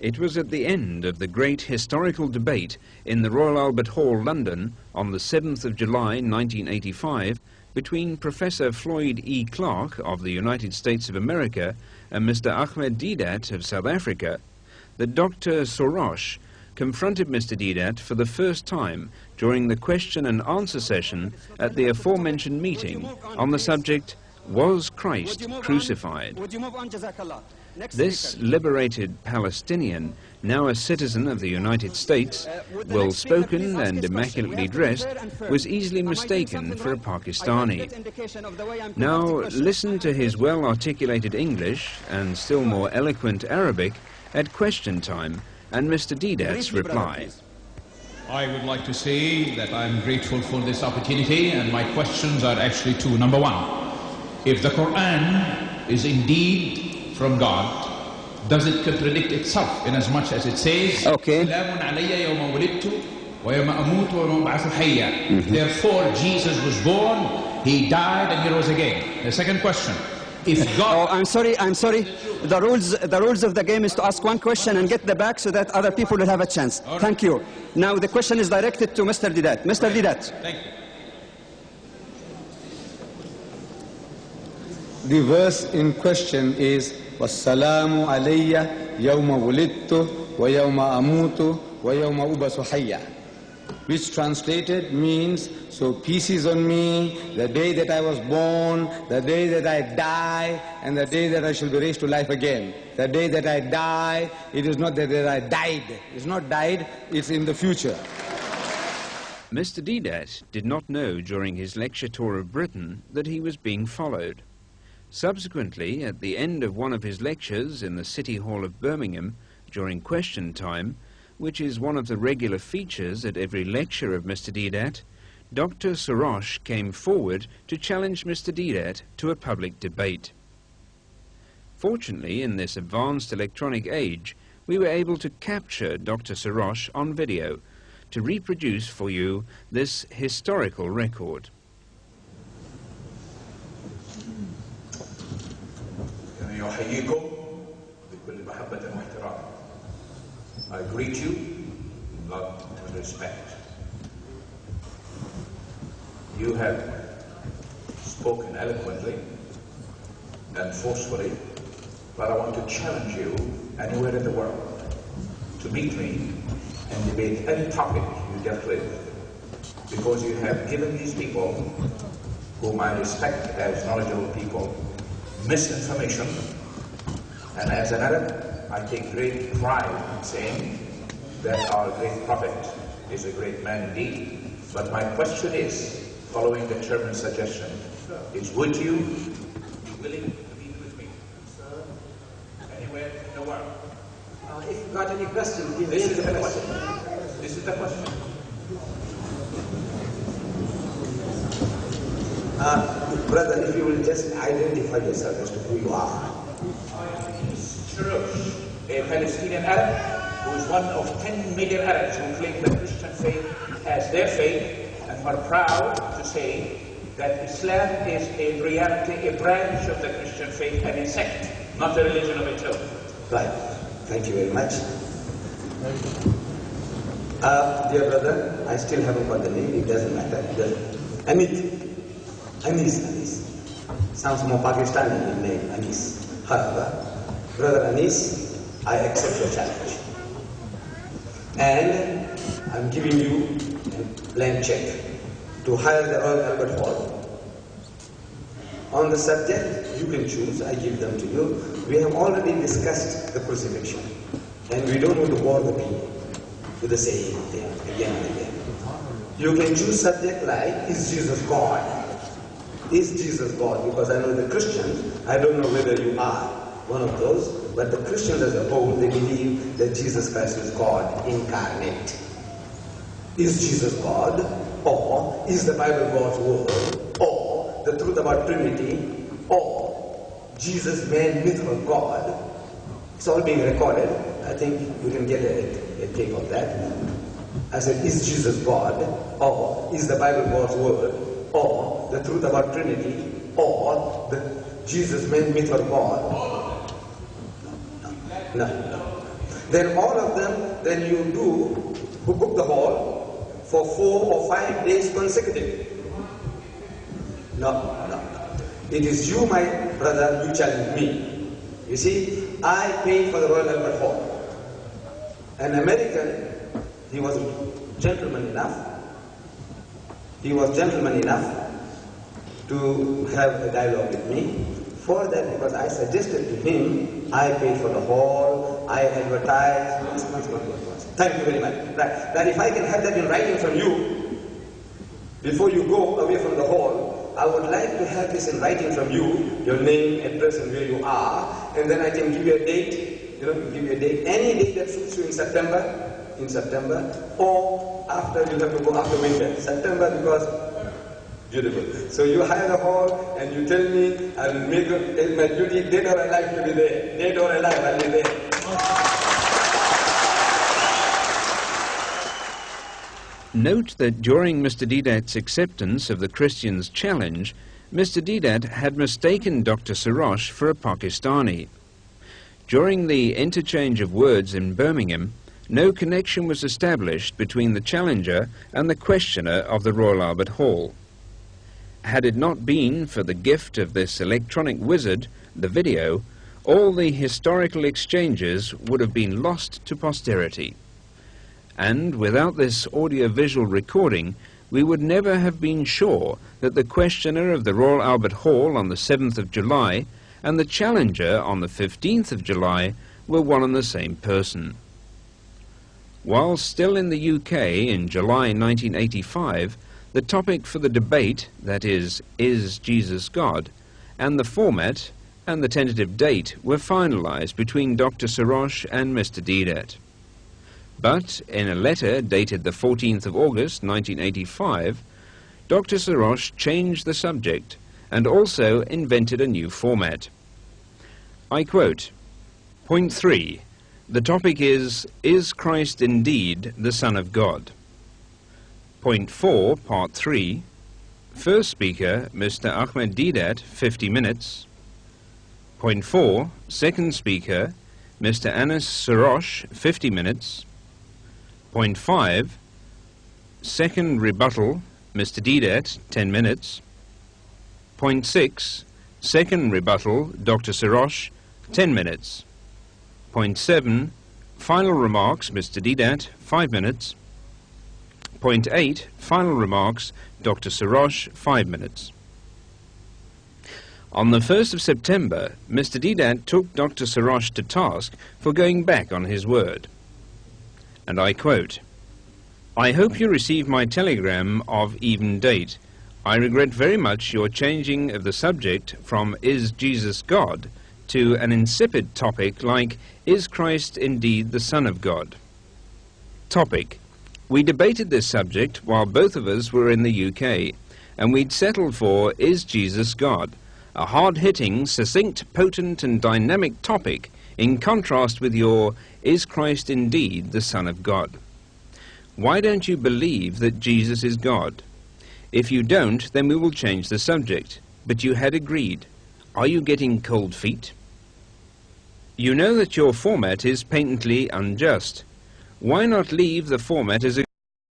It was at the end of the great historical debate in the Royal Albert Hall, London, on the 7th of July 1985, between Professor Floyd E. Clark of the United States of America and Mr. Ahmed Deedat of South Africa, that Dr. Sorrosh confronted Mr. Deedat for the first time during the question and answer session at the aforementioned meeting on the subject, "Was Christ crucified?" This liberated Palestinian, now a citizen of the United States, well-spoken and immaculately dressed, was easily mistaken for a Pakistani. Now listen to his well-articulated English and still more eloquent Arabic at question time and Mr. Deedat's reply. I would like to say that I'm grateful for this opportunity, and my questions are actually two. Number one, if the Quran is indeed from God, does it contradict itself in as much as it says, okay, therefore Jesus was born, he died, and he rose again? The second question, if God... I'm sorry. The rules of the game is to ask one question and get the back so that other people will have a chance. Right. Thank you. Now the question is directed to Mr. Deedat. Mr. Deedat. Thank you. The verse in question is وَالسَّلَامُ عَلَيَّ يَوْمَ وُلِدْتُ وَيَوْمَ أَمُوتُ وَيَوْمَ أُبْعَثُ حَيًّا, which translated means, so peace is on me, the day that I was born, the day that I die, and the day that I shall be raised to life again. The day that I die, it is not that I died. It's not died, it's in the future. Mr. Deedat did not know during his lecture tour of Britain that he was being followed. Subsequently, at the end of one of his lectures in the City Hall of Birmingham, during question time, which is one of the regular features at every lecture of Mr. Deedat, Dr. Sorrosh came forward to challenge Mr. Deedat to a public debate. Fortunately, in this advanced electronic age, we were able to capture Dr. Sorrosh on video to reproduce for you this historical record. I greet you in love and respect. You have spoken eloquently and forcefully, but I want to challenge you anywhere in the world to meet me and debate any topic you dealt with, because you have given these people, whom I respect as knowledgeable people, misinformation, and as an Arab, I take great pride in saying that our great prophet is a great man indeed. But my question is, following the chairman's suggestion, is would you be willing to meet with me, sir, anywhere in the world? If you've got any questions, this is the question. This is the question. Brother, if you will just identify yourself as to who you are. Sorrosh, a Palestinian Arab who is one of 10 million Arabs who claim the Christian faith as their faith and are proud to say that Islam is in reality a branch of the Christian faith and a sect, not a religion of its own. Right. Thank you very much. Dear brother, I still haven't got the name, it doesn't matter. Anis. Sounds more Pakistani in name, Anis. However, Brother Anis, I accept your challenge. And I'm giving you a blank check to hire the Royal Albert Hall. On the subject, you can choose, I give them to you. We have already discussed the crucifixion, and we don't want to bore the people with the same thing again and again. You can choose subject like, is Jesus God? Is Jesus God? Because I know the Christians, I don't know whether you are one of those, but the Christians as a whole, they believe that Jesus Christ is God incarnate. Is Jesus God? Or is the Bible God's word? Or the truth about Trinity? Or Jesus, man, myth of God? It's all being recorded. I think you can get a tape of that. I said, is Jesus God? Or is the Bible God's word? Or the truth about Trinity? Or the Jesus, man, myth of God? No. Then all of them, then you do, who book the hall for 4 or 5 days consecutive. No. It is you, my brother, you challenge me. You see, I paid for the Royal Albert Hall. An American, he was gentleman enough. He was gentleman enough to have a dialogue with me. For that, because I suggested to him, I paid for the hall, I advertised, once. Thank you very much. Right. That if I can have that in writing from you, before you go away from the hall, I would like to have this in writing from you, your name, address, and where you are, and then I can give you a date, give you a date, any date that suits you in September, or after, you have to go after winter. September, because beautiful. So you hire the hall and you tell me, I will make it my duty, dead or alive, to be there. Dead or alive, I'll be there. Note that during Mr. Deedat's acceptance of the Christians' challenge, Mr. Deedat had mistaken Dr. Sorrosh for a Pakistani. During the interchange of words in Birmingham, no connection was established between the challenger and the questioner of the Royal Albert Hall. Had it not been for the gift of this electronic wizard, the video, all the historical exchanges would have been lost to posterity. And without this audio-visual recording, we would never have been sure that the questioner of the Royal Albert Hall on the 7th of July and the challenger on the 15th of July were one and the same person. While still in the UK in July 1985, the topic for the debate, that is Jesus God, and the format and the tentative date were finalized between Dr. Sorrosh and Mr. Deedat. But in a letter dated the 14th of August 1985, Dr. Sorrosh changed the subject and also invented a new format. I quote, Point 3. The topic is Christ indeed the Son of God? Point 4, Part 3. First speaker, Mr. Ahmed Deedat, 50 minutes. Point 4, second speaker, Mr. Sorrosh, 50 minutes. Point 5, second rebuttal, Mr. Deedat, 10 minutes. Point 6, second rebuttal, Dr. Sorrosh, 10 minutes. Point 7, final remarks, Mr. Deedat, 5 minutes. Point 8, final remarks, Dr. Sorrosh, 5 minutes. On the 1st of September, Mr. Deedat took Dr. Sorrosh to task for going back on his word. And I quote, I hope you receive my telegram of even date. I regret very much your changing of the subject from Is Jesus God to an insipid topic like Is Christ indeed the Son of God? Topic. We debated this subject while both of us were in the UK, and we'd settled for Is Jesus God? A hard-hitting, succinct, potent and dynamic topic in contrast with your Is Christ indeed the Son of God? Why don't you believe that Jesus is God? If you don't, then we will change the subject. But you had agreed. Are you getting cold feet? You know that your format is patently unjust. Why not leave the format as a